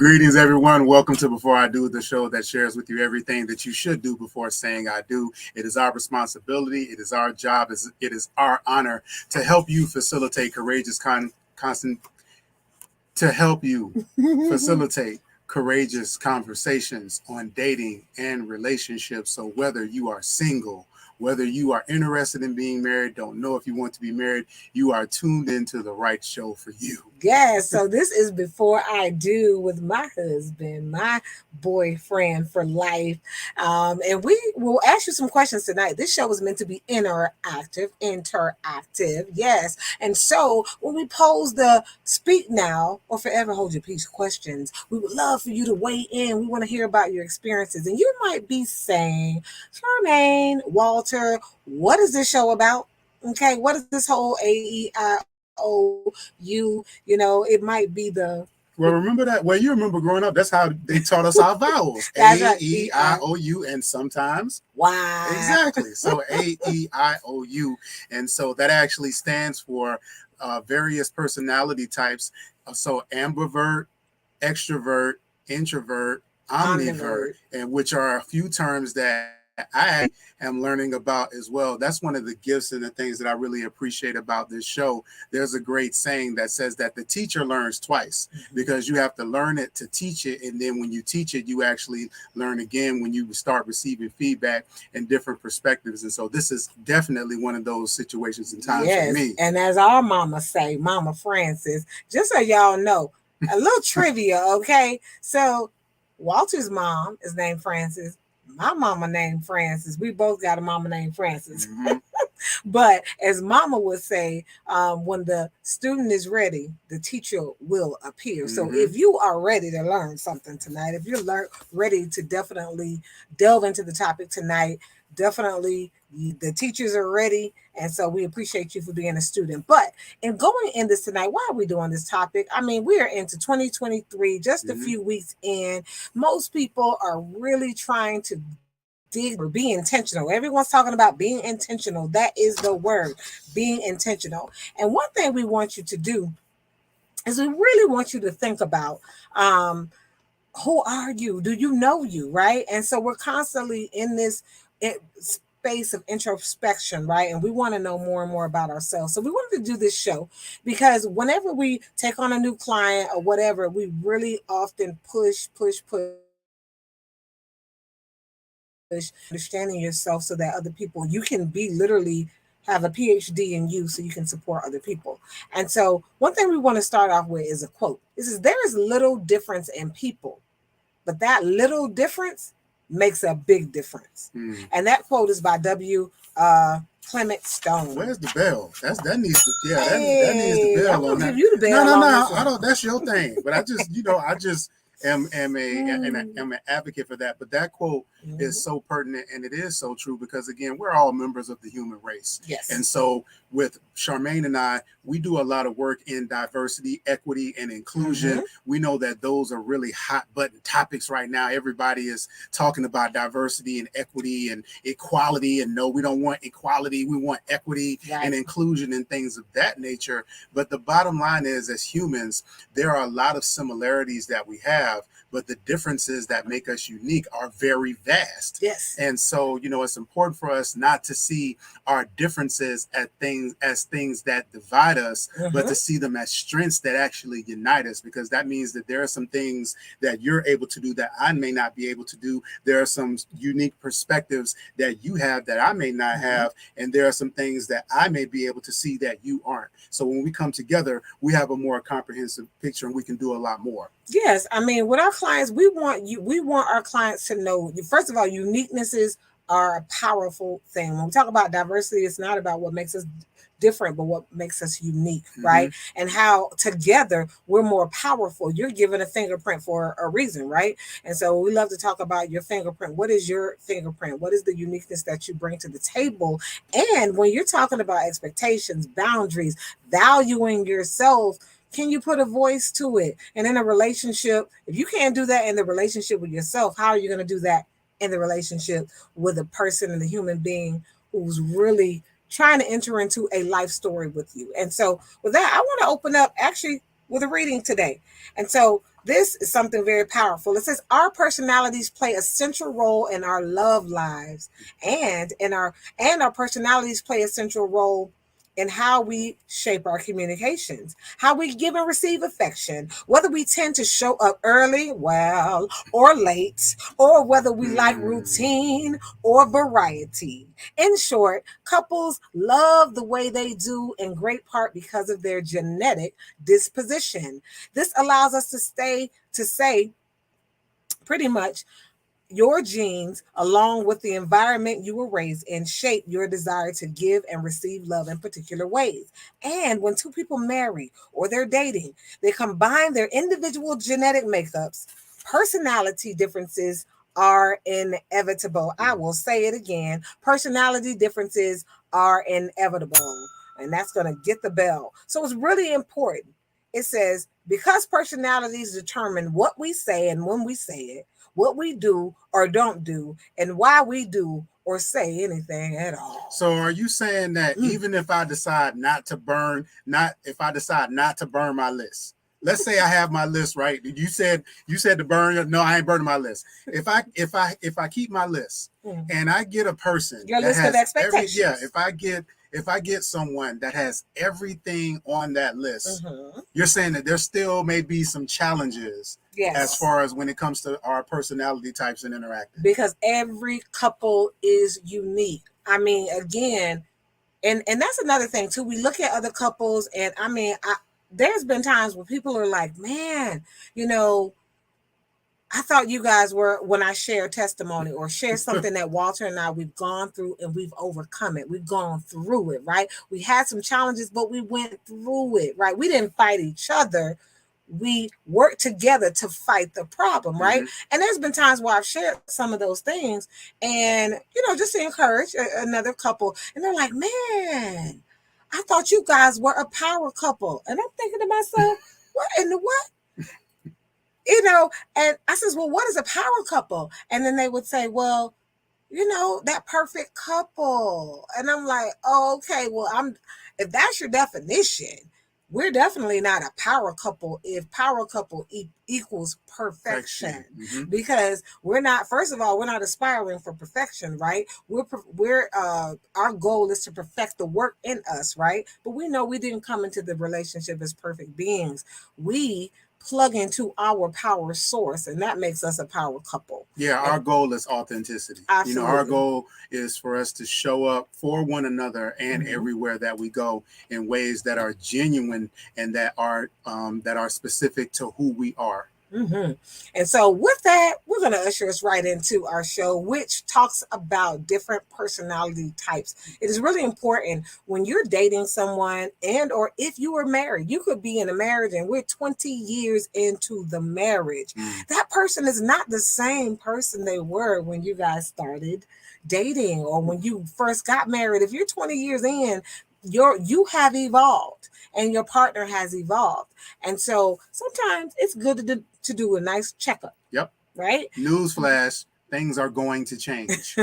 Greetings, everyone. Welcome to Before I Do, the show that shares with you everything that you should do before saying I do. It is our responsibility. It is our job. It is our honor to help you facilitate courageous conversations on dating and relationships. So whether you are single, whether you are interested in being married, don't know if you want to be married, you are tuned into the right show for you. Yes, so this is Before I Do with my husband, my boyfriend for life. And we will ask you some questions tonight. This show is meant to be interactive, yes. And so when we pose the speak now or forever hold your peace questions, we would love for you to weigh in. We want to hear about your experiences. And you might be saying, Charmaine, Walter, what is this show about? Okay, what is this whole AEIOU? It might be the Well, remember that. Well, you remember growing up. That's how they taught us our vowels. That's A right. E I O U, and sometimes wow. Exactly. So AEIOU, and so that actually stands for various personality types. So ambivert, extrovert, introvert, omnivert, and which are a few terms that I am learning about as well. That's one of the gifts and the things that I really appreciate about this show. There's a great saying that says that the teacher learns twice, because you have to learn it to teach it. And then when you teach it, you actually learn again when you start receiving feedback and different perspectives. And so this is definitely one of those situations and times for me. And as our mama say, Mama Francis, just so y'all know, a little trivia, okay? So Walter's mom is named Francis. My mama named Francis. We both got a mama named Francis. But as mama would say, when the student is ready, the teacher will appear. So if you are ready to learn something tonight, if you're ready to definitely delve into the topic tonight, definitely the teachers are ready. And so we appreciate you for being a student. But in going in this tonight, why are we doing this topic? I mean, we are into 2023, just a few weeks in. Most people are really trying to dig or be intentional. Everyone's talking about being intentional. That is the word, being intentional. And one thing we want you to do is we really want you to think about who are you? Do you know you, right? And so we're constantly in this space of introspection, right? And we want to know more and more about ourselves. So we wanted to do this show because whenever we take on a new client or whatever, we really often push understanding yourself so that other people, you can be literally have a PhD in you so you can support other people. And so one thing we want to start off with is a quote. This is, there is little difference in people, but that little difference makes a big difference. And that quote is by W. Clement Stone. Where's the bell? That needs to, that needs the bell. I'm gonna give you the bell. No. I don't. That's your thing. But I just am an advocate for that. But that quote is so pertinent, and it is so true, because again, we're all members of the human race. Yes. And so with Charmaine and I, we do a lot of work in diversity, equity, and inclusion. We know that those are really hot button topics right now. Everybody is talking about diversity and equity and equality. And no, we don't want equality. We want equity and inclusion and things of that nature. But the bottom line is, as humans, there are a lot of similarities that we have, but the differences that make us unique are very vast. Yes. And so, it's important for us not to see our differences as things that divide us, but to see them as strengths that actually unite us, because that means that there are some things that you're able to do that I may not be able to do. There are some unique perspectives that you have that I may not have. And there are some things that I may be able to see that you aren't. So when we come together, we have a more comprehensive picture and we can do a lot more. Yes. I mean, with our clients, we want our clients to know, first of all, uniquenesses are a powerful thing. When we talk about diversity, it's not about what makes us different, but what makes us unique, right? And how together we're more powerful. You're given a fingerprint for a reason, right? And so we love to talk about your fingerprint. What is your fingerprint? What is the uniqueness that you bring to the table? And when you're talking about expectations, boundaries, valuing yourself, can you put a voice to it? And in a relationship, if you can't do that in the relationship with yourself, how are you going to do that in the relationship with a person and a human being who's really trying to enter into a life story with you? And so with that, I want to open up actually with a reading today. And so this is something very powerful. It says our personalities play a central role in our love lives, and our personalities play a central role in how we shape our communications, how we give and receive affection, whether we tend to show up early, well, or late, or whether we like routine or variety. In short, couples love the way they do in great part because of their genetic disposition. This allows us to say pretty much your genes, along with the environment you were raised in, shape your desire to give and receive love in particular ways. And when two people marry or they're dating, they combine their individual genetic makeups. Personality differences are inevitable. I will say it again. Personality differences are inevitable. And that's going to get the bell. So it's really important. It says, because personalities determine what we say and when we say it, what we do or don't do, and why we do or say anything at all. So are you saying that even if I decide not to burn my list? Let's say I have my list, right? You said to burn. No, I ain't burning my list. If I keep my list and I get a person your list of expectations. If I get someone that has everything on that list, you're saying that there still may be some challenges as far as when it comes to our personality types and interacting. Because every couple is unique. I mean, again, and that's another thing too. We look at other couples, and I mean, there's been times where people are like, man, I thought you guys were, when I share testimony or share something that Walter and I, we've gone through and we've overcome it. We've gone through it, right? We had some challenges, but we went through it, right? We didn't fight each other. We worked together to fight the problem, right? And there's been times where I've shared some of those things and, just to encourage another couple. And they're like, man, I thought you guys were a power couple. And I'm thinking to myself, what in the what? And I says, well, what is a power couple? And then they would say, well, that perfect couple. And I'm like, oh, okay, well, if that's your definition, we're definitely not a power couple if power couple equals perfection. Because we're not, first of all, we're not aspiring for perfection, right? Our goal is to perfect the work in us, right? But we know we didn't come into the relationship as perfect beings. We plug into our power source, and that makes us a power couple. Yeah, our goal is authenticity. Absolutely. Our goal is for us to show up for one another and everywhere that we go in ways that are genuine and that are specific to who we are. And so with that, we're going to usher us right into our show, which talks about different personality types. It is really important when you're dating someone and or if you are married. You could be in a marriage and we're 20 years into the marriage. That person is not the same person they were when you guys started dating or when you first got married. If you're 20 years in, you have evolved and your partner has evolved. And so sometimes it's good to do a nice checkup. Yep. Right? Newsflash, things are going to change.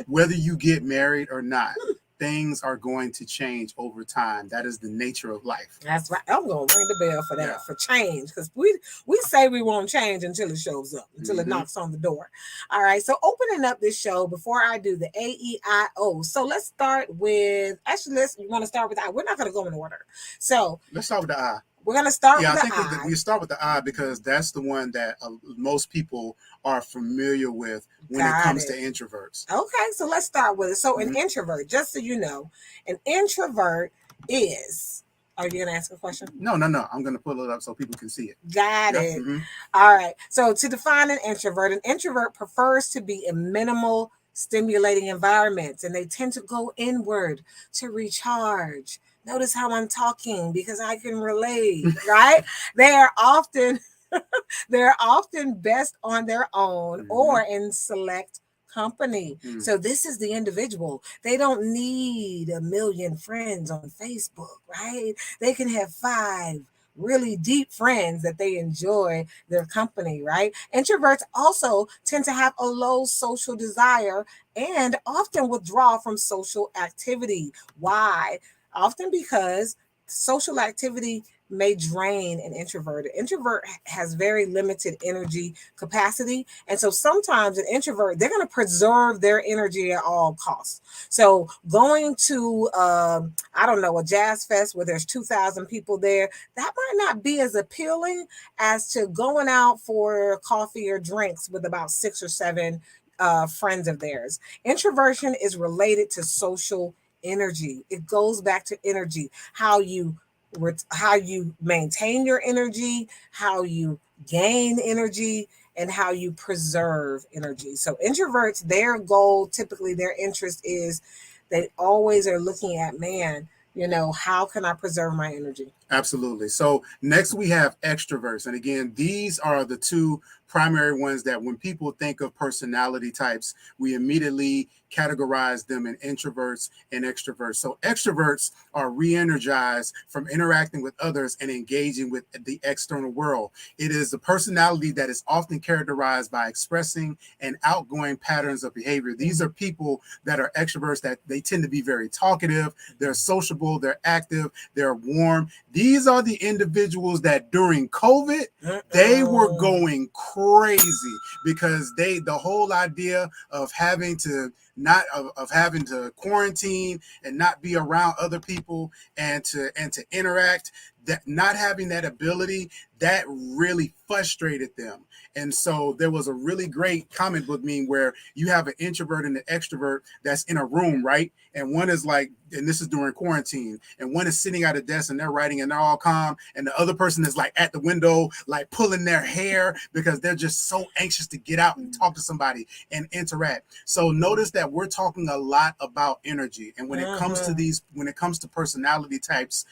Whether you get married or not, things are going to change over time. That is the nature of life. That's right. I'm going to ring the bell for that, for change. Because we say we won't change until it shows up, until it knocks on the door. All right. So opening up this show, before I do the A-E-I-O. So let's start with, you want to start with I? We're not going to go in order. So let's start with the I. We're going to start with the I. I think we start with the I because that's the one that most people are familiar with when it comes to introverts. Okay, so let's start with it. So an introvert, just so you know, an introvert is... Are you going to ask a question? No. I'm going to pull it up so people can see it. Got it. All right. So to define an introvert prefers to be in minimal stimulating environments, and they tend to go inward to recharge. Notice how I'm talking because I can relate, right? They're often best on their own or in select company. So this is the individual. They don't need 1 million friends on Facebook, right? They can have 5 really deep friends that they enjoy their company, right? Introverts also tend to have a low social desire and often withdraw from social activity. Why? Often because social activity may drain an introvert. An introvert has very limited energy capacity. And so sometimes an introvert, they're going to preserve their energy at all costs. So going to, I don't know, a jazz fest where there's 2,000 people there, that might not be as appealing as to going out for coffee or drinks with about 6 or 7 friends of theirs. Introversion is related to social energy. It goes back to energy, how you maintain your energy, how you gain energy, and how you preserve energy. So introverts, their goal, typically their interest is they always are looking at, man, how can I preserve my energy? Absolutely. So next we have extroverts. And again, these are the two primary ones that when people think of personality types, we immediately categorize them in introverts and extroverts. So extroverts are re-energized from interacting with others and engaging with the external world. It is a personality that is often characterized by expressing and outgoing patterns of behavior. These are people that are extroverts that they tend to be very talkative, they're sociable, they're active, they're warm. These are the individuals that during COVID, they were going crazy because the whole idea of having to having to quarantine and not be around other people and to interact, that not having that ability, that really frustrated them. And so there was a really great comic book meme where you have an introvert and an extrovert that's in a room, right? And one is like, and this is during quarantine, and one is sitting at a desk and they're writing and they're all calm, and the other person is like at the window, like pulling their hair because they're just so anxious to get out and talk to somebody and interact. So notice that we're talking a lot about energy. And when it comes to personality types,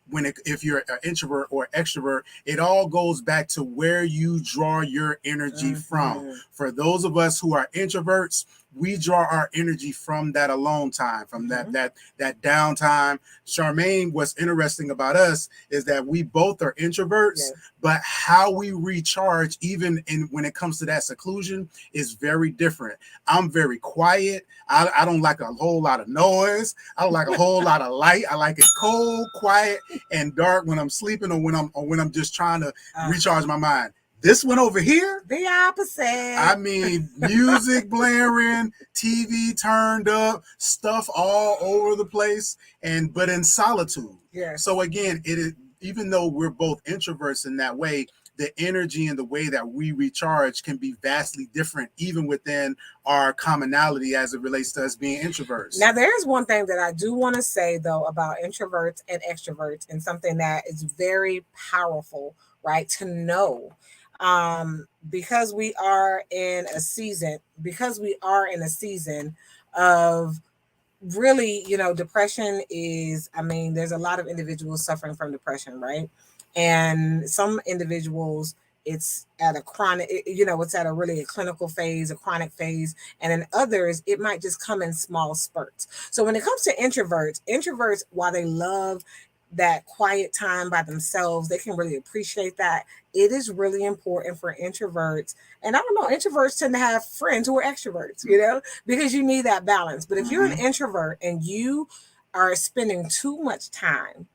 if you're an introvert or extrovert, it all goes back to where you draw your energy from. For those of us who are introverts, we draw our energy from that alone time, from that downtime. Charmaine, what's interesting about us is that we both are introverts, but how we recharge, even when it comes to that seclusion, is very different. I'm very quiet. I don't like a whole lot of noise. I don't like a whole lot of light. I like it cold, quiet, and dark when I'm sleeping or when I'm just trying to recharge my mind. This one over here, the opposite. I mean, music blaring, TV turned up, stuff all over the place, but in solitude. Yeah. So again, it is, even though we're both introverts in that way, the energy and the way that we recharge can be vastly different, even within our commonality as it relates to us being introverts. Now, there's one thing that I do want to say, though, about introverts and extroverts, and something that is very powerful, right, to know. Because we are in a season of really, depression is, there's a lot of individuals suffering from depression, right? And some individuals, it's at a chronic, it's at a really a clinical phase, a chronic phase. And in others, it might just come in small spurts. So when it comes to introverts, while they love that quiet time by themselves, they can really appreciate that. It is really important for introverts. And I don't know, introverts tend to have friends who are extroverts, because you need that balance. But if you're an introvert and you are spending too much time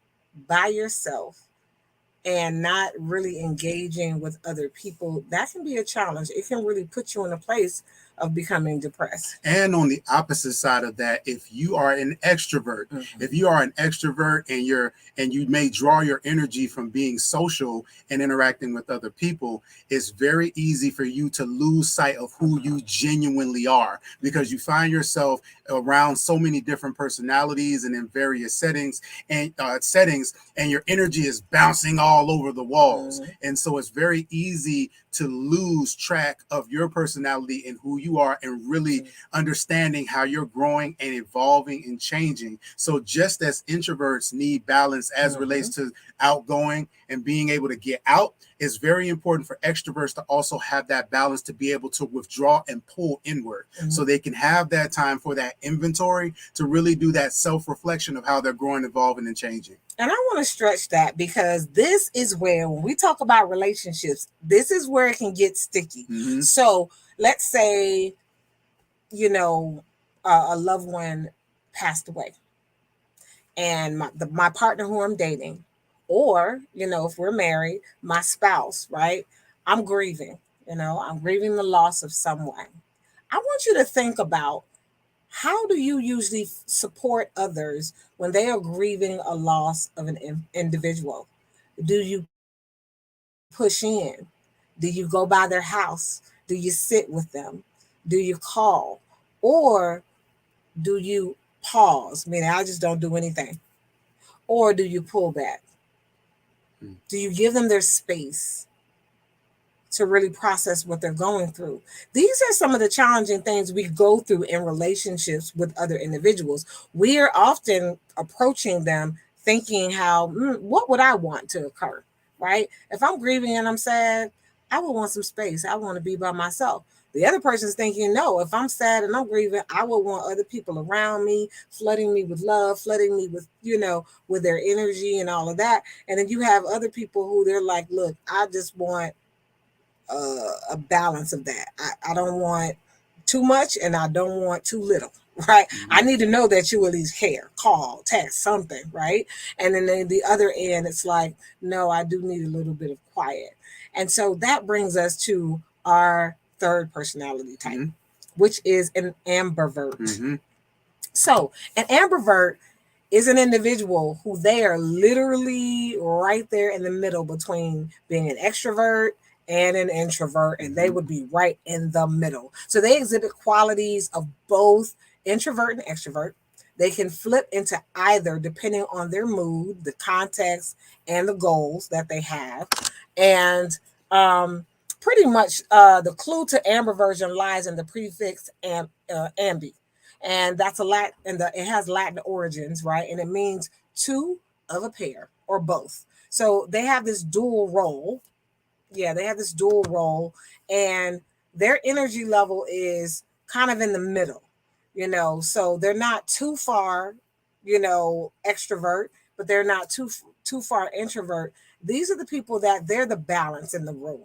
by yourself and not really engaging with other people, that can be a challenge. It can really put you in a place of becoming depressed. And on the opposite side of that, if you are an extrovert, and you may draw your energy from being social and interacting with other people, it's very easy for you to lose sight of who you genuinely are, because you find yourself around so many different personalities and in various settings, and your energy is bouncing all over the walls. And so it's very easy to lose track of your personality and who you are, and really understanding how you're growing and evolving and changing. So just as introverts need balance as relates to outgoing and being able to get out, it's very important for extroverts to also have that balance, to be able to withdraw and pull inward, so they can have that time for that inventory, to really do that self-reflection of how they're growing, evolving, and changing. And I want to stretch that, because this is where, when we talk about relationships, this is where it can get sticky. So let's say, a loved one passed away. and my partner who I'm dating, or if we're married, my spouse, right? I'm grieving. I'm grieving the loss of someone. I want you to think about, how do you usually support others when they are grieving a loss of an individual? Do you push in? Do you go by their house? Do you sit with them? Do you call? Or do you pause, meaning I just don't do anything? Or do you pull back? Mm. Do you give them their space to really process what they're going through? These are some of the challenging things we go through in relationships with other individuals. We are often approaching them thinking how, what would I want to occur, right? If I'm grieving and I'm sad, I would want some space. I want to be by myself. The other person's thinking, no, if I'm sad and I'm grieving, I would want other people around me, flooding me with love, flooding me with, with their energy and all of that. And then you have other people who they're like, look, I just want a balance of that. I don't want too much and I don't want too little, right? I Mm-hmm. need to know that you at least care, call, text, something, right? And then the other end, it's like, no, I do need a little bit of quiet. And so that brings us to our third personality type, Mm-hmm. which is an ambivert. Mm-hmm. So an ambivert is an individual who they are literally right there in the middle between being an extrovert and an introvert, and they would be right in the middle. So they exhibit qualities of both introvert and extrovert. They can flip into either depending on their mood, the context, and the goals that they have. And pretty much the clue to ambiversion lies in the prefix ambi, and that's a Latin, and it has Latin origins, right? And it means two of a pair or both. So they have this dual role. Yeah, they have this dual role, and their energy level is kind of in the middle, So they're not too far, extrovert, but they're not too far introvert. These are the people that they're the balance in the room.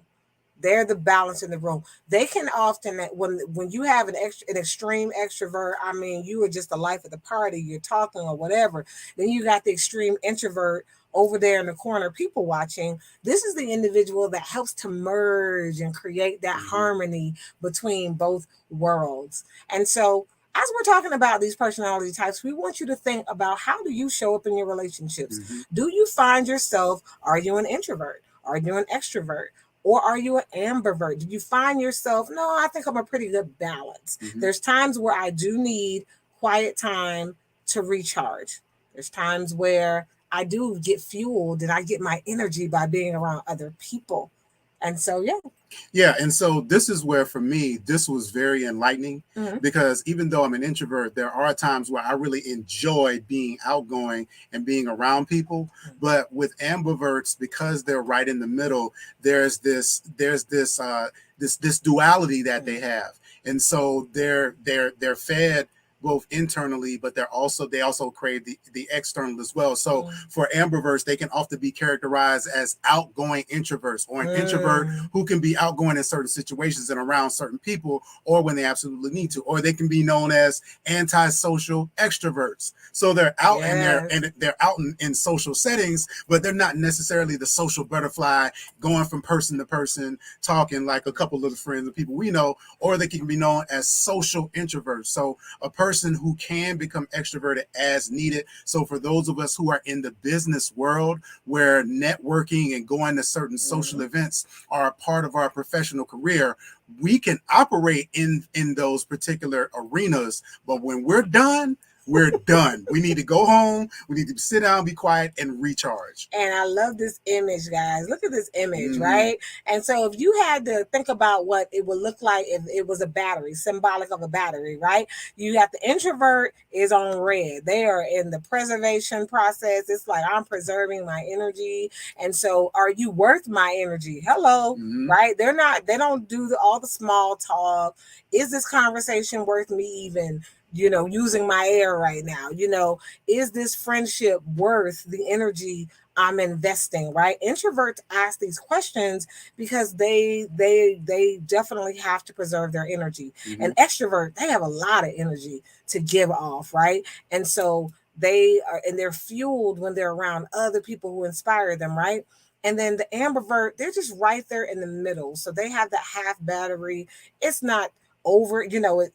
They're the balance in the room. They can often, when you have an extreme extrovert, I mean, you are just the life of the party. You're talking or whatever. Then you got the extreme introvert over there in the corner, people watching. This is the individual that helps to merge and create that harmony between both worlds. And so, as we're talking about these personality types, we want you to think about, how do you show up in your relationships? Mm-hmm. Do you find yourself, are you an introvert? Are you an extrovert? Or are you an ambivert? Do you find yourself, no, I think I'm a pretty good balance. Mm-hmm. There's times where I do need quiet time to recharge. There's times where I do get fueled and I get my energy by being around other people. And so, yeah. Yeah, and so this is where, for me, this was very enlightening, because even though I'm an introvert, there are times where I really enjoy being outgoing and being around people. But with ambiverts, because they're right in the middle, there's this duality that they have, and so they're fed both internally, but they also crave the external as well. So for ambiverts, they can often be characterized as outgoing introverts, or an introvert who can be outgoing in certain situations and around certain people, or when they absolutely need to, or they can be known as antisocial extroverts. So they're out and they're out in social settings, but they're not necessarily the social butterfly going from person to person, talking like a couple of the friends and people we know, or they can be known as social introverts. So a person who can become extroverted as needed. So for those of us who are in the business world, where networking and going to certain social events are a part of our professional career, we can operate in those particular arenas. But when we're done, we're done. We need to go home. We need to sit down, be quiet, and recharge. And I love this image, guys. Look at this image, right? And so if you had to think about what it would look like if it was a battery, symbolic of a battery, right? You got the introvert is on red. They are in the preservation process. It's like, I'm preserving my energy. And so, are you worth my energy? Hello, right? They don't do all the small talk. Is this conversation worth me even using my air right now? Is this friendship worth the energy I'm investing, right? Introverts ask these questions because they definitely have to preserve their energy. And extrovert, they have a lot of energy to give off, right? And so they are, and they're fueled when they're around other people who inspire them, right? And then the ambivert, they're just right there in the middle. So they have that half battery. It's not over,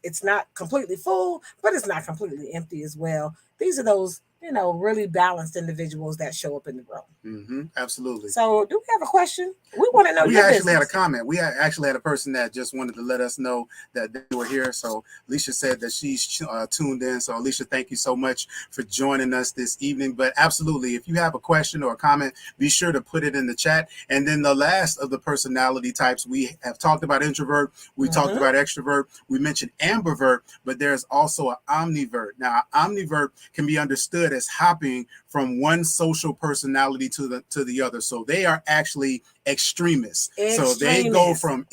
it's not completely full, but it's not completely empty as well. These are those, really balanced individuals that show up in the room. Absolutely. So, do we have a question? We want to know. We actually had a comment. We actually had a person that just wanted to let us know that they were here. So Alicia said that she's tuned in. So Alicia, thank you so much for joining us this evening. But absolutely, if you have a question or a comment, be sure to put it in the chat. And then the last of the personality types, we have talked about introvert. We talked about extrovert. We mentioned ambivert, but there's also an omnivert. Now, omnivert can be understood as hopping from one social personality to the other. So they are actually extremists. So they go from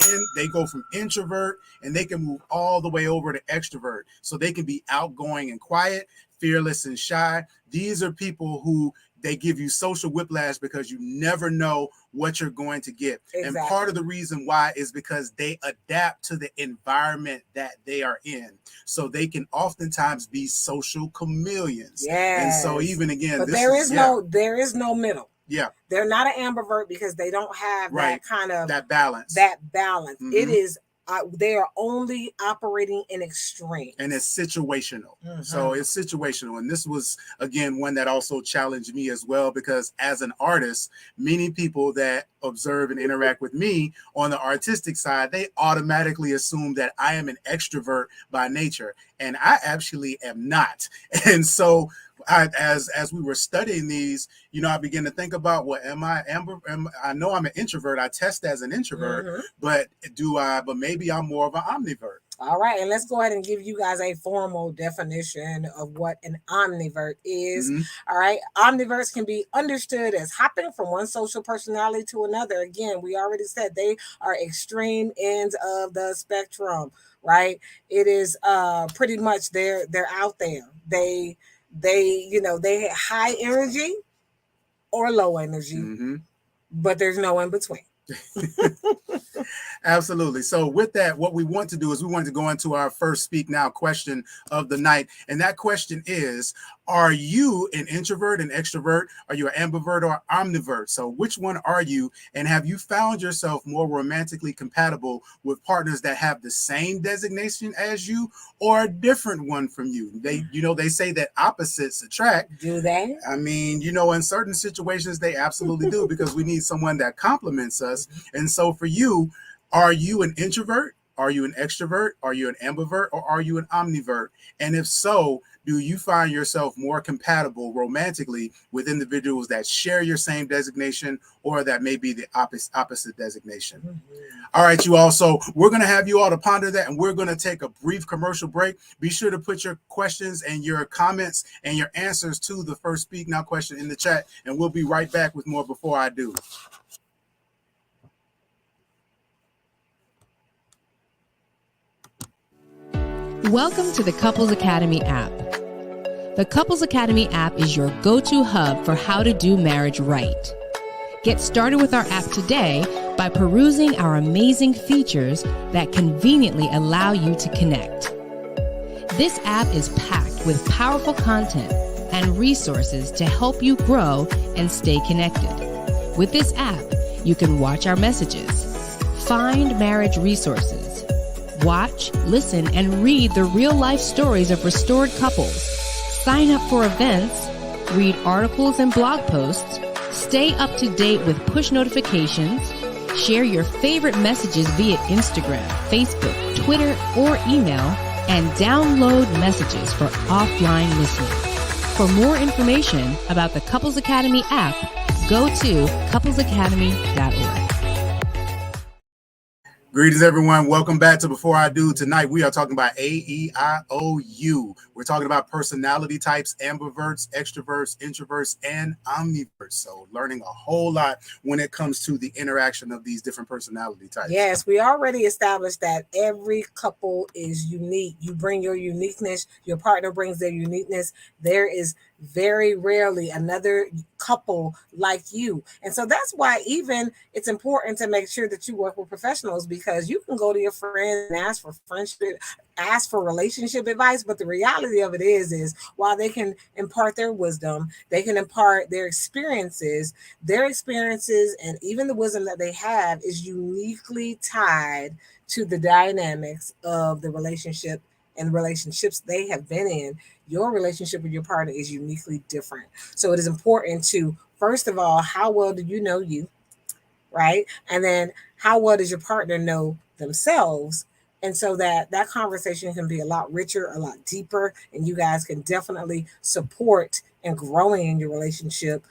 introvert and they can move all the way over to extrovert. So they can be outgoing and quiet, fearless and shy. These are people who they give you social whiplash because you never know what you're going to get. Exactly. And part of the reason why is because they adapt to the environment that they are in. So they can oftentimes be social chameleons. Yes. And so even again, but there is no middle. Yeah. They're not an ambivert because they don't have that kind of balance. It is they are only operating in extreme. And it's situational. So it's situational. And this was, again, one that also challenged me as well, because as an artist, many people that observe and interact with me on the artistic side, they automatically assume that I am an extrovert by nature. And I actually am not. And so as we were studying these, I began to think about, well, I know I'm an introvert. I test as an introvert, but maybe I'm more of an omnivert. All right. And let's go ahead and give you guys a formal definition of what an omnivert is. All right. Omniverts can be understood as hopping from one social personality to another. Again, we already said they are extreme ends of the spectrum, right? It is pretty much they're out there. They have high energy or low energy, but there's no in between. Absolutely. So with that, what we want to do is we want to go into our first Speak Now question of the night. And that question is, are you an introvert, an extrovert? Are you an ambivert or omnivert? So which one are you? And have you found yourself more romantically compatible with partners that have the same designation as you or a different one from you? They say that opposites attract. Do they? I mean, in certain situations, they absolutely do, because we need someone that complements us. And so for you, are you an introvert? Are you an extrovert? Are you an ambivert? Or are you an omnivert? And if so, do you find yourself more compatible romantically with individuals that share your same designation or that may be the opposite designation? All right, you all. So we're going to have you all to ponder that, and we're going to take a brief commercial break. Be sure to put your questions and your comments and your answers to the first Speak Now question in the chat, and we'll be right back with more Before I Do. Welcome to the Couples Academy app. The Couples Academy app is your go-to hub for how to do marriage right. Get started with our app today by perusing our amazing features that conveniently allow you to connect. This app is packed with powerful content and resources to help you grow and stay connected. With this app, you can watch our messages, find marriage resources, watch, listen, and read the real-life stories of restored couples, sign up for events, read articles and blog posts, stay up to date with push notifications, share your favorite messages via Instagram, Facebook, Twitter, or email, and download messages for offline listening. For more information about the Couples Academy app, go to couplesacademy.org. Greetings, everyone. Welcome back to Before I Do. Tonight, we are talking about A.E.I.O.U. We're talking about personality types, ambiverts, extroverts, introverts, and omniverts. So learning a whole lot when it comes to the interaction of these different personality types. Yes, we already established that every couple is unique. You bring your uniqueness. Your partner brings their uniqueness. There is very rarely another couple like you. And so that's why even it's important to make sure that you work with professionals, because you can go to your friends and ask for friendship, ask for relationship advice, but the reality of it is while they can impart their wisdom, they can impart their experiences and even the wisdom that they have is uniquely tied to the dynamics of the relationship and relationships they have been in. Your relationship with your partner is uniquely different. So it is important to, first of all, how well do you know you, right? And then how well does your partner know themselves? And so that conversation can be a lot richer, a lot deeper, and you guys can definitely support and growing in your relationship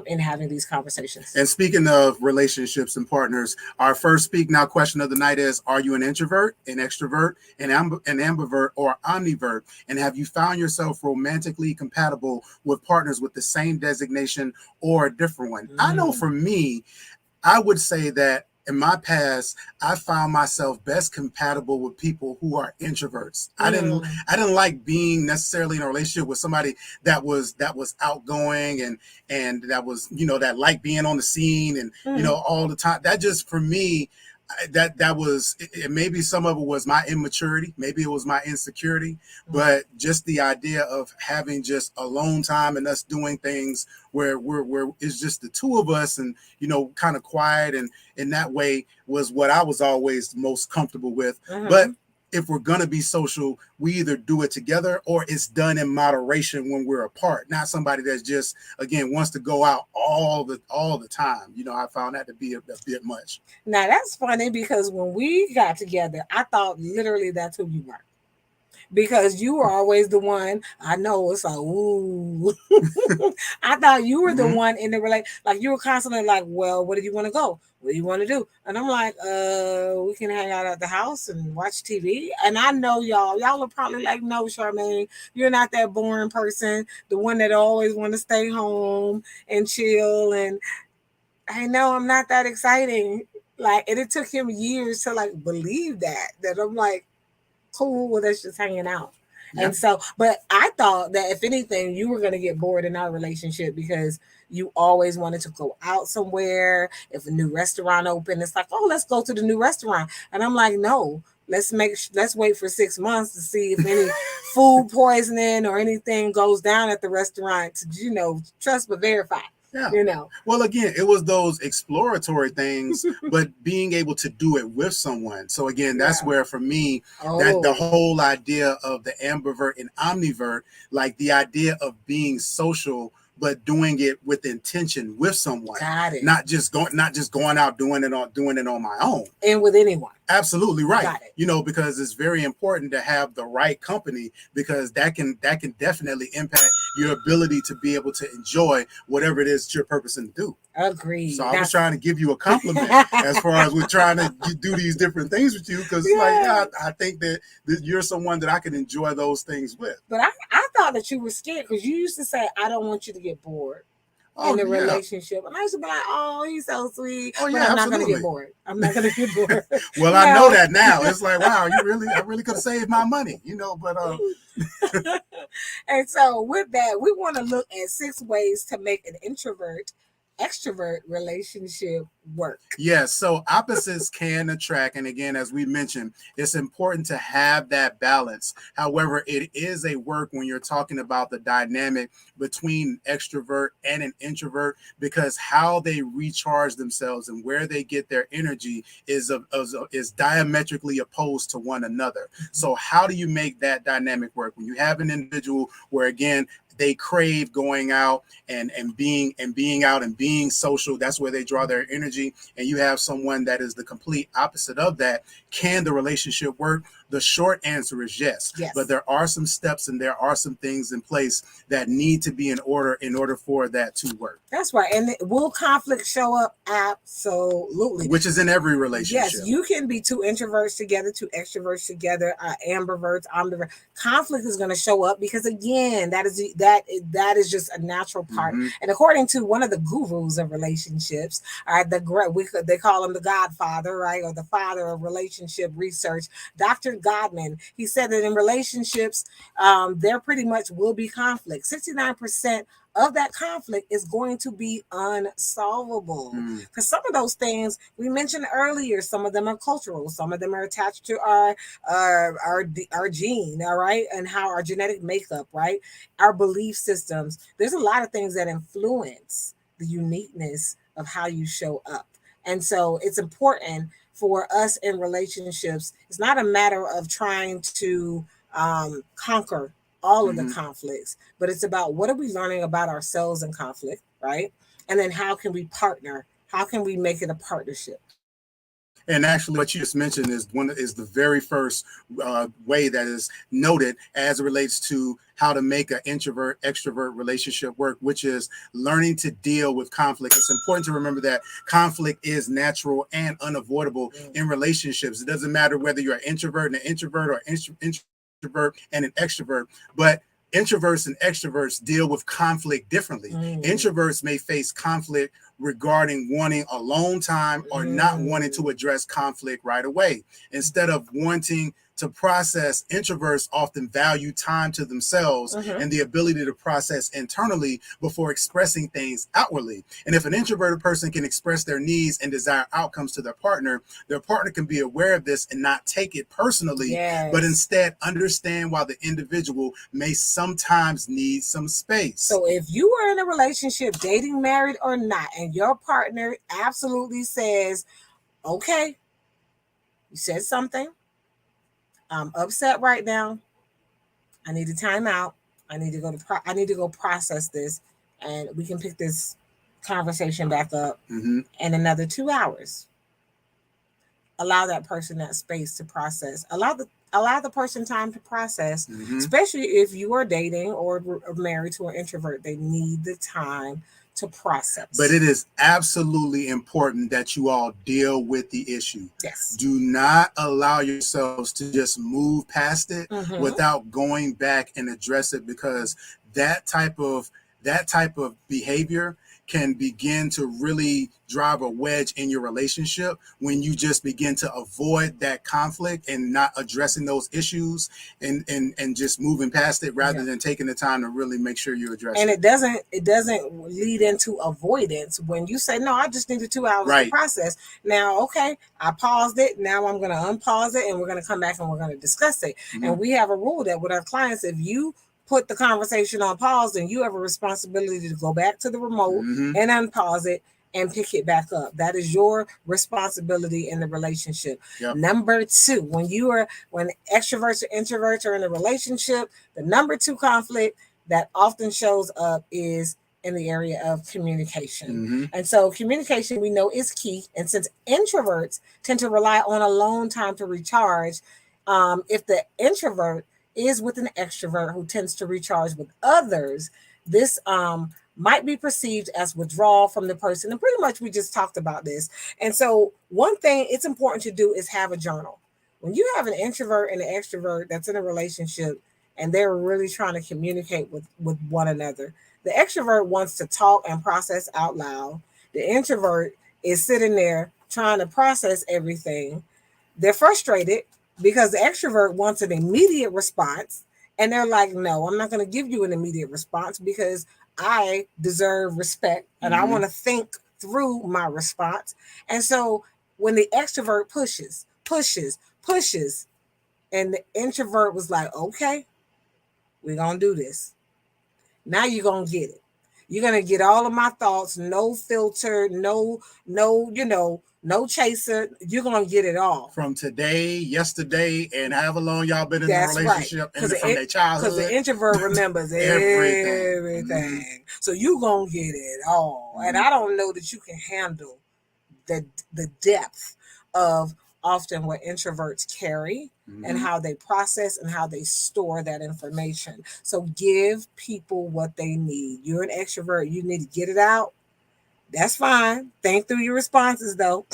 in having these conversations. And speaking of relationships and partners, our first Speak Now question of the night is, are you an introvert, an extrovert, an ambivert, or omnivert? And have you found yourself romantically compatible with partners with the same designation or a different one? I know for me, I would say that in my past, I found myself best compatible with people who are introverts. I didn't like being necessarily in a relationship with somebody that was outgoing and that was, that liked being on the scene and, all the time. That just, for me, that was it. Maybe some of it was my immaturity, maybe it was my insecurity, but just the idea of having just alone time and us doing things where it's just the two of us and kind of quiet, and in that way was what I was always most comfortable with. But if we're going to be social, we either do it together or it's done in moderation when we're apart. Not somebody that's just, again, wants to go out all the time. I found that to be a bit much. Now, that's funny because when we got together, I thought literally that's who you were. Because you were always the one. I know it's like, ooh. I thought you were the one in the relationship. Like you were constantly like, well, where do you want to go? What do you want to do? And I'm like, we can hang out at the house and watch TV. And I know y'all are probably like, no, Charmaine, you're not that boring person. The one that always want to stay home and chill. And I know I'm not that exciting. Like, and it took him years to like believe that I'm like, cool, well, that's just hanging out. Yep. And so, but I thought that if anything, you were going to get bored in our relationship because you always wanted to go out somewhere. If a new restaurant opened, it's like, oh, let's go to the new restaurant. And I'm like, no, let's wait for 6 months to see if any food poisoning or anything goes down at the restaurant to, trust but verify. Yeah. Well, again, it was those exploratory things, but being able to do it with someone. So again, that's where for me, that the whole idea of the ambivert and omnivert, like the idea of being social, but doing it with intention with someone. Got it. Not just going out doing it on my own. And with anyone. Absolutely right. Got it. Because it's very important to have the right company, because that can definitely impact your ability to be able to enjoy whatever it is that you're purposing to do. Agreed. So I was trying to give you a compliment as far as we're trying to do these different things with you, because I think that you're someone that I can enjoy those things with. But I thought that you were scared because you used to say, I don't want you to get bored in the relationship. And I used to be like, oh, he's so sweet. Oh, yeah, I'm not going to get bored. I'm not going to get bored. Well, I know that now. It's like, wow, I really could have saved my money, but And so with that, we want to look at 6 ways to make an extrovert relationship work. Yes, so opposites can attract, and again, as we mentioned, it's important to have that balance. However, it is a work when you're talking about the dynamic between extrovert and an introvert, because how they recharge themselves and where they get their energy is diametrically opposed to one another. So how do you make that dynamic work when you have an individual where, again, they crave going out and being out and being social? That's where they draw their energy. And you have someone that is the complete opposite of that. Can the relationship work? The short answer is yes. But there are some steps and there are some things in place that need to be in order for that to work. That's right. And will conflict show up? Absolutely. Which is in every relationship. Yes, you can be 2 introverts together, 2 extroverts together, ambiverts, omniverts. Conflict is going to show up because, again, that that is just a natural part. Mhm. And according to one of the gurus of relationships, they call him the Godfather, right, or the father of relationship research, Dr. Godman. He said that in relationships, there pretty much will be conflict. 69% of that conflict is going to be unsolvable, because some of those things we mentioned earlier, some of them are cultural, some of them are attached to our gene, all right, and how our genetic makeup, right, our belief systems. There's a lot of things that influence the uniqueness of how you show up. And so it's important for us in relationships. It's not a matter of trying to conquer all of the conflicts, but it's about what are we learning about ourselves in conflict, right? And then how can we partner? How can we make it a partnership? And actually, what you just mentioned is the very first way that is noted as it relates to how to make an introvert extrovert relationship work, which is learning to deal with conflict. It's important to remember that conflict is natural and unavoidable in relationships. It doesn't matter whether you're an introvert and an introvert, or introvert and an extrovert, but introverts and extroverts deal with conflict differently. Introverts may face conflict regarding wanting alone time or not wanting to address conflict right away. Instead of wanting to process, introverts often value time to themselves and the ability to process internally before expressing things outwardly. And if an introverted person can express their needs and desire outcomes to their partner can be aware of this and not take it personally, but instead understand why the individual may sometimes need some space. So if you are in a relationship, dating, married or not, and your partner absolutely says, okay, you said something, I'm upset right now, I need a time out, I need to go process this, and we can pick this conversation back up in another 2 hours. Allow that person that space to process. Allow the person time to process, especially if you are dating or married to an introvert. They need the time to process. But it is absolutely important that you all deal with the issue. Yes. Do not allow yourselves to just move past it without going back and address it, because that type of behavior can begin to really drive a wedge in your relationship when you just begin to avoid that conflict and not addressing those issues and just moving past it rather than taking the time to really make sure you address it. And it doesn't lead into avoidance when you say, no, I just needed 2 hours to process. Now, okay, I paused it. Now I'm going to unpause it and we're going to come back and we're going to discuss it. And we have a rule that with our clients, if you put the conversation on pause, then you have a responsibility to go back to the remote and unpause it and pick it back up. That is your responsibility in the relationship. Number two, when extroverts or introverts are in a relationship, the number two conflict that often shows up is in the area of communication. And so communication, we know, is key. And since introverts tend to rely on alone time to recharge, if the introvert is with an extrovert who tends to recharge with others, this might be perceived as withdrawal from the person. And pretty much we just talked about this. And so one thing it's important to do is have a journal. When you have an introvert and an extrovert that's in a relationship and they're really trying to communicate with one another, the extrovert wants to talk and process out loud. The introvert is sitting there trying to process everything. They're frustrated because the extrovert wants an immediate response. And they're like, no, I'm not going to give you an immediate response because I deserve respect and I want to think through my response. And so when the extrovert pushes, and the introvert was like, okay, we're going to do this. Now you're going to get it. You're going to get all of my thoughts, no filter, no chaser. You're going to get it all. From today, yesterday, and however long y'all been in a relationship, and from their childhood. Because the introvert remembers everything. So you're going to get it all. And I don't know that you can handle the depth of often what introverts carry and how they process and how they store that information. So give people what they need. You're an extrovert. You need to get it out. That's fine. Think through your responses, though.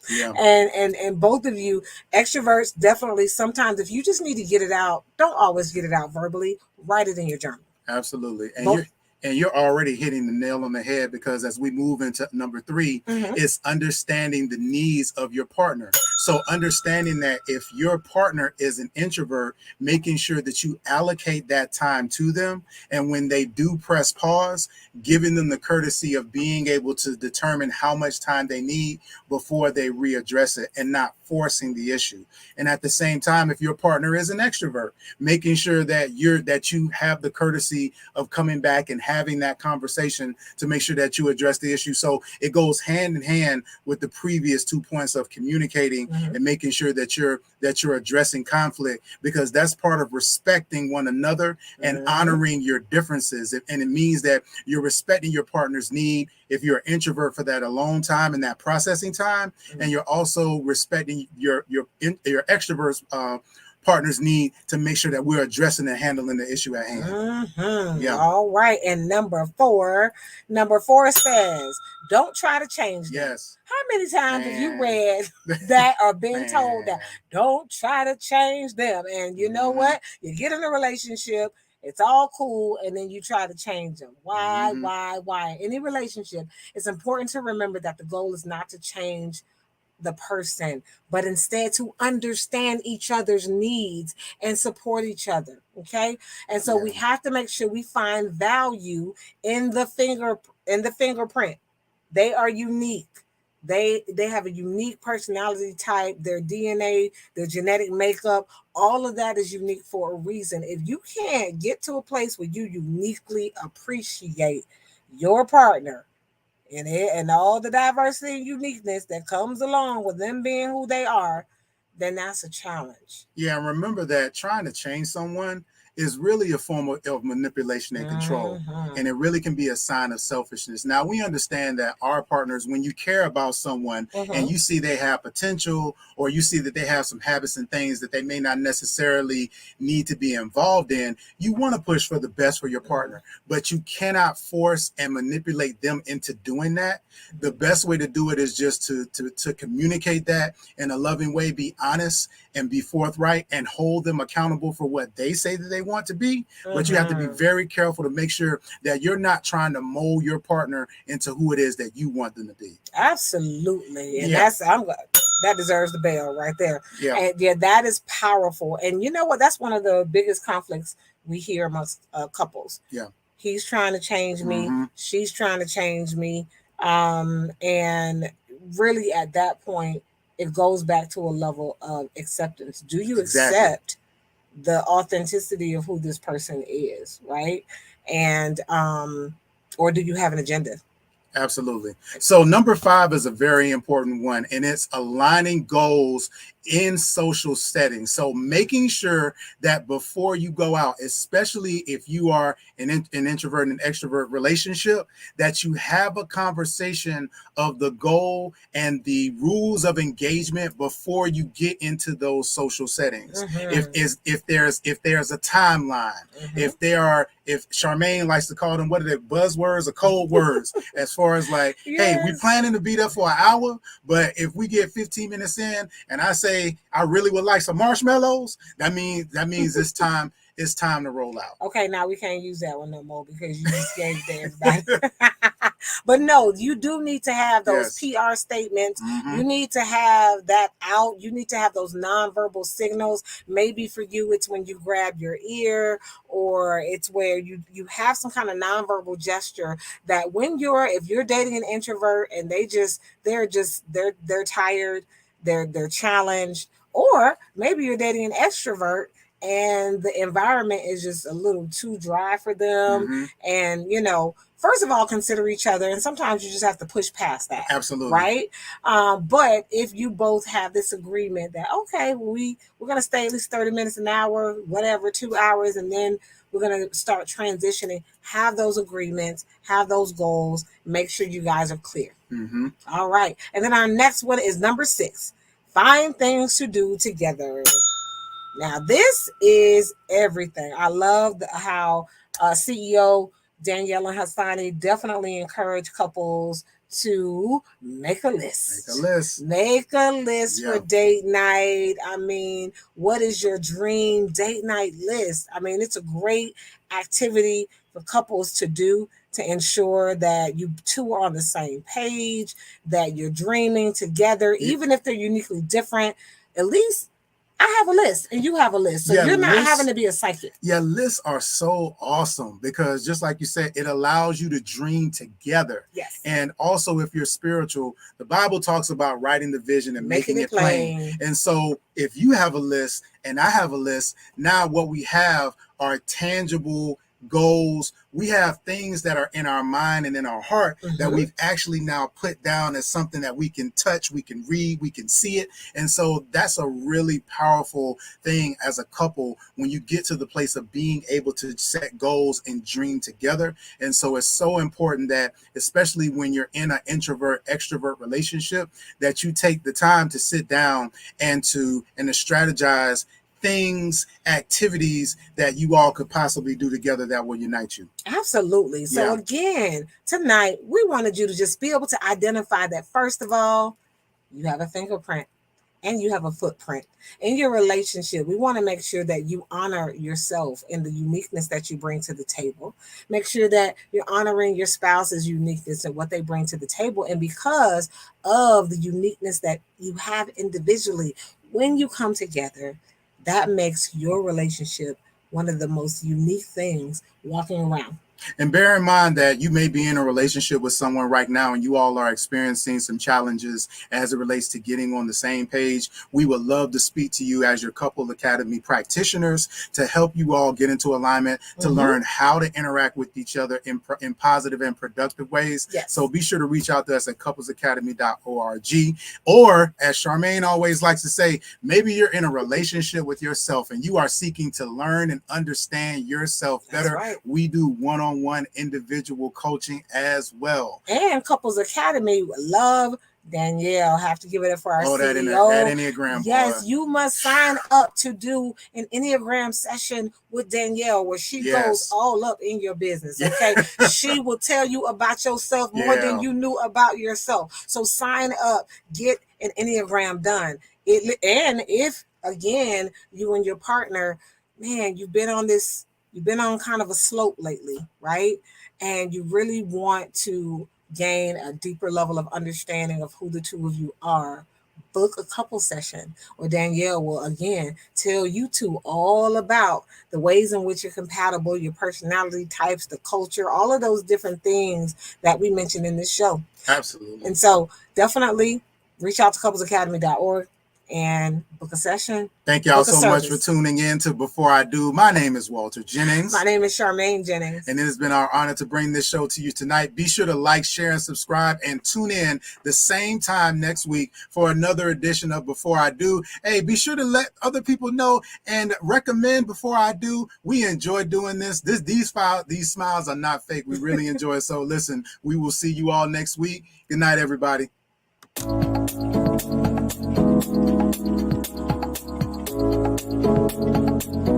And both of you, extroverts, definitely sometimes if you just need to get it out, don't always get it out verbally. Write it in your journal. Absolutely. Both. And you're already hitting the nail on the head, because as we move into number 3, it's understanding the needs of your partner. So understanding that if your partner is an introvert, making sure that you allocate that time to them. And when they do press pause, giving them the courtesy of being able to determine how much time they need before they readdress it, and not forcing the issue. And at the same time, if your partner is an extrovert, making sure that you have the courtesy of coming back and having that conversation to make sure that you address the issue. So it goes hand in hand with the previous 2 points of communicating and making sure that you're addressing conflict, because that's part of respecting one another and honoring your differences. And it means that you're respecting your partner's need if you're an introvert for that alone time and that processing time, and you're also respecting your extrovert's partners need to make sure that we're addressing and handling the issue at hand. Yeah. All right. And number four says, don't try to change them. Yes. How many times have you read that or been told that? Don't try to change them. And you know what? You get in a relationship, it's all cool, and then you try to change them. Why? Any relationship, it's important to remember that the goal is not to change the person, but instead to understand each other's needs and support each other. Okay. And so we have to make sure we find value in the fingerprint. They are unique. They have a unique personality type, their DNA, their genetic makeup, all of that is unique for a reason. If you can't get to a place where you uniquely appreciate your partner, and all the diversity and uniqueness that comes along with them being who they are, then that's a challenge. Yeah, and remember that trying to change someone is really a form of manipulation and control. And it really can be a sign of selfishness. Now, we understand that our partners, when you care about someone and you see they have potential, or you see that they have some habits and things that they may not necessarily need to be involved in, you want to push for the best for your partner, but you cannot force and manipulate them into doing that. The best way to do it is just to communicate that in a loving way, be honest and be forthright, and hold them accountable for what they say that they want to be. But you have to be very careful to make sure that you're not trying to mold your partner into who it is that you want them to be. Absolutely. And that deserves the bell right there. Yeah. And that is powerful. And you know what? That's one of the biggest conflicts we hear amongst couples. Yeah. He's trying to change me. She's trying to change me. And really at that point, it goes back to a level of acceptance. Do you accept the authenticity of who this person is, right? And or do you have an agenda? Absolutely. So number 5 is a very important one, and it's aligning goals in social settings. So making sure that before you go out, especially if you are an introvert and extrovert relationship, that you have a conversation of the goal and the rules of engagement before you get into those social settings. If there's a timeline, if Charmaine likes to call them, what are they, buzzwords or code words, as far as like, hey, we planning to be there for an hour, but if we get 15 minutes in and I say I really would like some marshmallows, that means it's time to roll out. Okay, now we can't use that one no more because you just gave it to everybody. But no, you do need to have those PR statements. You need to have that out. You need to have those nonverbal signals. Maybe for you, it's when you grab your ear, or it's where you have some kind of nonverbal gesture that if you're dating an introvert and they're tired, they're challenged, or maybe you're dating an extrovert and the environment is just a little too dry for them. And, first of all, consider each other. And sometimes you just have to push past that. Absolutely. Right. But if you both have this agreement that, okay, we're going to stay at least 30 minutes, an hour, whatever, 2 hours, and then we're going to start transitioning, have those agreements, have those goals, make sure you guys are clear. All right. And then our next one is number 6, find things to do together. Now, this is everything. I love how CEO Danielle and Hassani definitely encourage couples to make a list. Make a list. Make a list Yeah. for date night. I mean, what is your dream date night list? I mean, it's a great activity for couples to do to ensure that you two are on the same page, that you're dreaming together, Yeah. even if they're uniquely different. At least I have a list and you have a list. So Yeah, you're not lists- having to be a psychic. Yeah, lists are so awesome because just like you said, it allows you to dream together. Yes. And also, if you're spiritual, the Bible talks about writing the vision and making it plain. And so if you have a list and I have a list, now what we have are tangible goals. We have things that are in our mind and in our heart that we've actually now put down as something that we can touch, we can read, we can see it. And so that's a really powerful thing as a couple when you get to the place of being able to set goals and dream together. And so it's so important that, especially when you're in an introvert extrovert relationship, that you take the time to sit down and to strategize things, activities that you all could possibly do together that will unite you. Absolutely. So again, tonight we wanted you to just be able to identify that, first of all, you have a fingerprint and you have a footprint in your relationship. We want to make sure that you honor yourself and the uniqueness that you bring to the table. Make sure that you're honoring your spouse's uniqueness and what they bring to the table. And because of the uniqueness that you have individually, when you come together, that makes your relationship one of the most unique things walking around. And bear in mind that you may be in a relationship with someone right now and you all are experiencing some challenges as it relates to getting on the same page. We would love to speak to you as your Couple Academy practitioners to help you all get into alignment, to learn how to interact with each other in positive and productive ways. Yes. So be sure to reach out to us at couplesacademy.org. Or, as Charmaine always likes to say, maybe you're in a relationship with yourself and you are seeking to learn and understand yourself better. That's right. We do one-on-one individual coaching as well. And Couples Academy, love Danielle. Have to give it up for our CEO. That Enneagram. Yes, boy. you must sign up to do an Enneagram session with Danielle where she goes all up in your business. Okay. She will tell you about yourself more than you knew about yourself. So sign up, get an Enneagram done. And if, again, you and your partner, man, you've been on kind of a slope lately, right? And you really want to gain a deeper level of understanding of who the two of you are, book a couple session, or Danielle will again tell you two all about the ways in which you're compatible, your personality types, the culture, all of those different things that we mentioned in this show. Absolutely. And so definitely reach out to couplesacademy.org and book a session. Thank y'all so much for tuning in to Before I Do. My name is Walter Jennings. My name is Charmaine Jennings. And it has been our honor to bring this show to you tonight. Be sure to like, share, and subscribe, and tune in the same time next week for another edition of Before I Do. Hey, be sure to let other people know and recommend Before I Do. We enjoy doing this. These smiles are not fake. We really enjoy it. So listen, we will see you all next week. Good night, everybody. Thank you.